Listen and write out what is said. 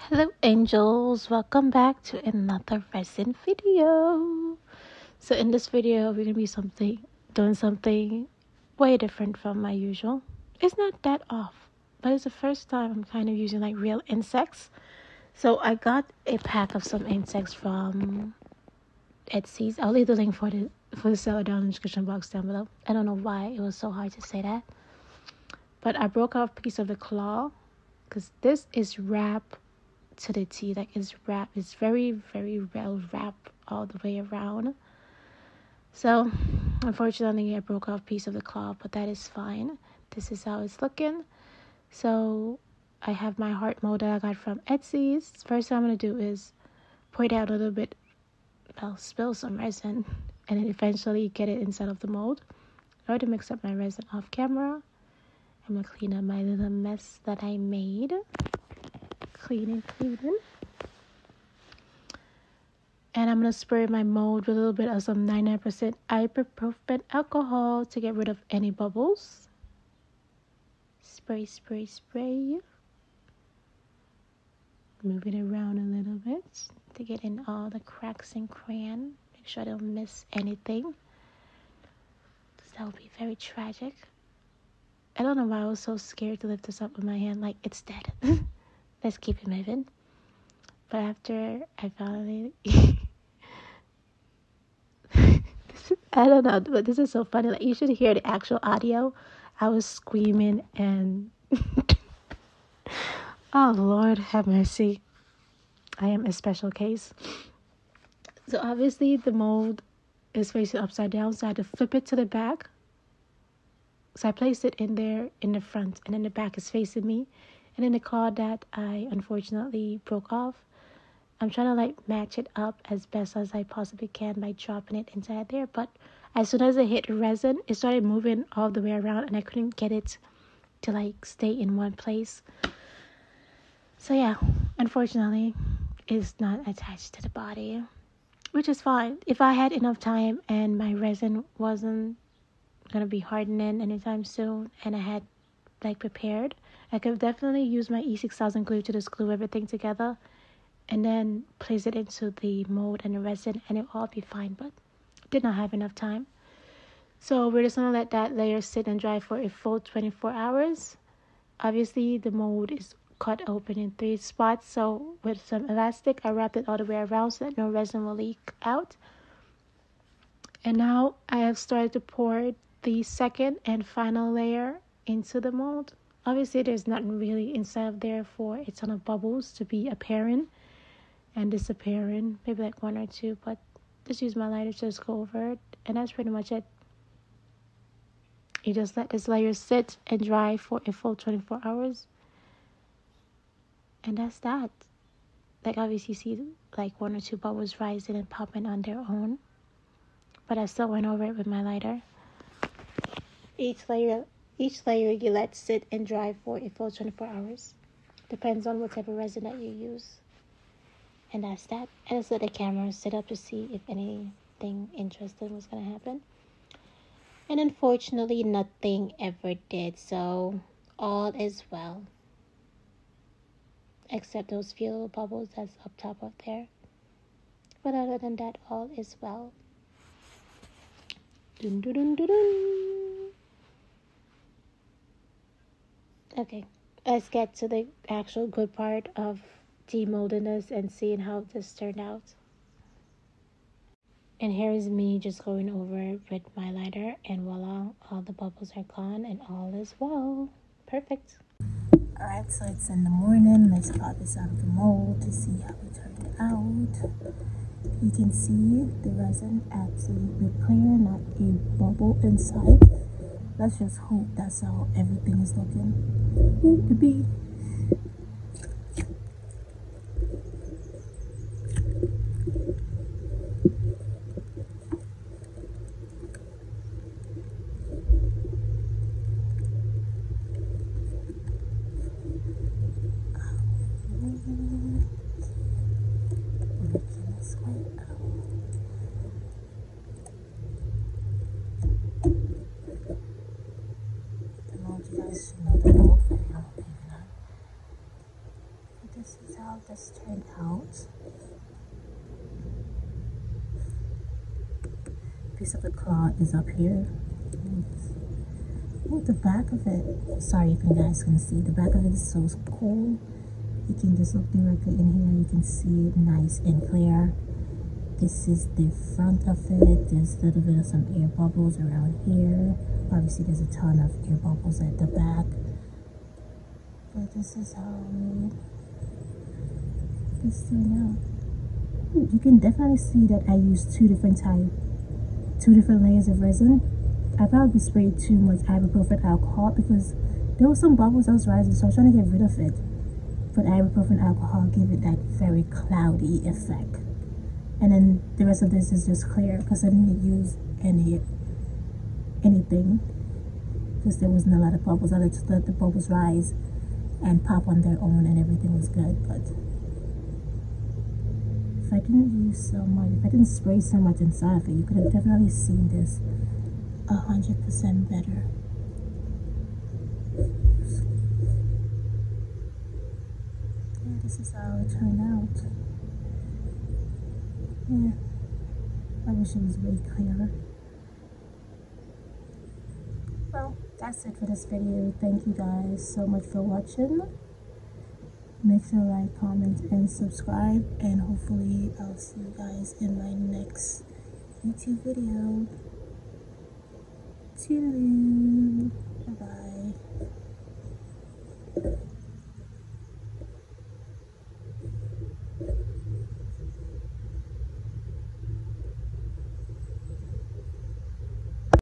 Hello angels, welcome back to another resin video. So in this video we're gonna be doing something way different from my usual. It's not that off, but it's the first time I'm kind of using like real insects. So I got a pack of some insects from Etsy's. I'll leave the link for the seller down in the description box down below. I don't know why it was so hard to say that, but I broke off a piece of the claw because this is wrapped to the T. Like it's very, very well wrapped all the way around. So unfortunately I broke off a piece of the claw, but that is fine. This is how it's looking. So I have my heart mold that I got from Etsy's. First thing I'm going to do is pour it out a little bit. I'll spill some resin and then eventually get it inside of the mold. I already mixed up my resin off camera. I'm going to clean up my little mess that I made. Cleaning. And I'm going to spray my mold with a little bit of some 99% ibuprofen alcohol to get rid of any bubbles. Spray. Move it around a little bit to get in all the cracks and crayon. Make sure I don't miss anything. That would be very tragic. I don't know why I was so scared to lift this up with my hand like it's dead. Let's keep it moving. But after I finally I don't know, but this is so funny. Like you should hear the actual audio. I was screaming and oh Lord have mercy. I am a special case. So obviously the mold is facing upside down, so I had to flip it to the back. So I placed it in there in the front, and then the back is facing me. And then the claw that I unfortunately broke off, I'm trying to like match it up as best as I possibly can by dropping it inside there. But as soon as it hit resin, it started moving all the way around and I couldn't get it to like stay in one place. So yeah, unfortunately, it's not attached to the body, which is fine. If I had enough time and my resin wasn't going to be hardening anytime soon and I had like prepared, I could definitely use my E6000 glue to just glue everything together and then place it into the mold and the resin and it'll all be fine, but did not have enough time. So we're just going to let that layer sit and dry for a full 24 hours. Obviously the mold is cut open in 3 spots, so with some elastic I wrapped it all the way around so that no resin will leak out. And now I have started to pour the second and final layer into the mold. Obviously there's nothing really inside of there for a ton of bubbles to be appearing and disappearing, maybe like 1 or 2, but just use my lighter to just go over it, and that's pretty much it. You just let this layer sit and dry for a full 24 hours, and that's that. Like obviously you see like 1 or 2 bubbles rising and popping on their own, but I still went over it with my lighter. Each layer you let sit and dry for a full 24 hours. Depends on what type of resin that you use. And that's that. I just let the camera sit up to see if anything interesting was going to happen. And unfortunately, nothing ever did. So, all is well. Except those few little bubbles that's up top of there. But other than that, all is well. Dun, dun, dun, dun, dun. Okay, let's get to the actual good part of demolding this and seeing how this turned out. And here is me just going over it with my lighter, and voila, all the bubbles are gone and all is well. Perfect. Alright, so it's in the morning. Let's pop this out of the mold to see how it turned out. You can see the resin absolutely clear, not a bubble inside. Let's just hope that's how everything is looking. Ooh, the bee. You guys know the mold very well, maybe not. This is how this turned out. Piece of the claw is up here. Oh, the back of it. Sorry if you guys can see. The back of it is so cool. You can just look directly in here. You can see it nice and clear. This is the front of it. There's a little bit of some air bubbles around here. Obviously, there's a ton of air bubbles at the back. But this is how this turned out. Ooh, you can definitely see that I used two different layers of resin. I probably sprayed too much ibuprofen alcohol because there were some bubbles that was rising, so I was trying to get rid of it. But ibuprofen alcohol gave it that very cloudy effect. And then the rest of this is just clear because I didn't use anything because there wasn't a lot of bubbles. I just let the bubbles rise and pop on their own and everything was good. But if I didn't use so much, if I didn't spray so much inside of it, you could have definitely seen this 100% better. Yeah, this is how it turned out. Yeah, I wish it was way clearer. Well, that's it for this video. Thank you guys so much for watching. Make sure to like, comment, and subscribe, and hopefully I'll see you guys in my next YouTube video. Toodaloo.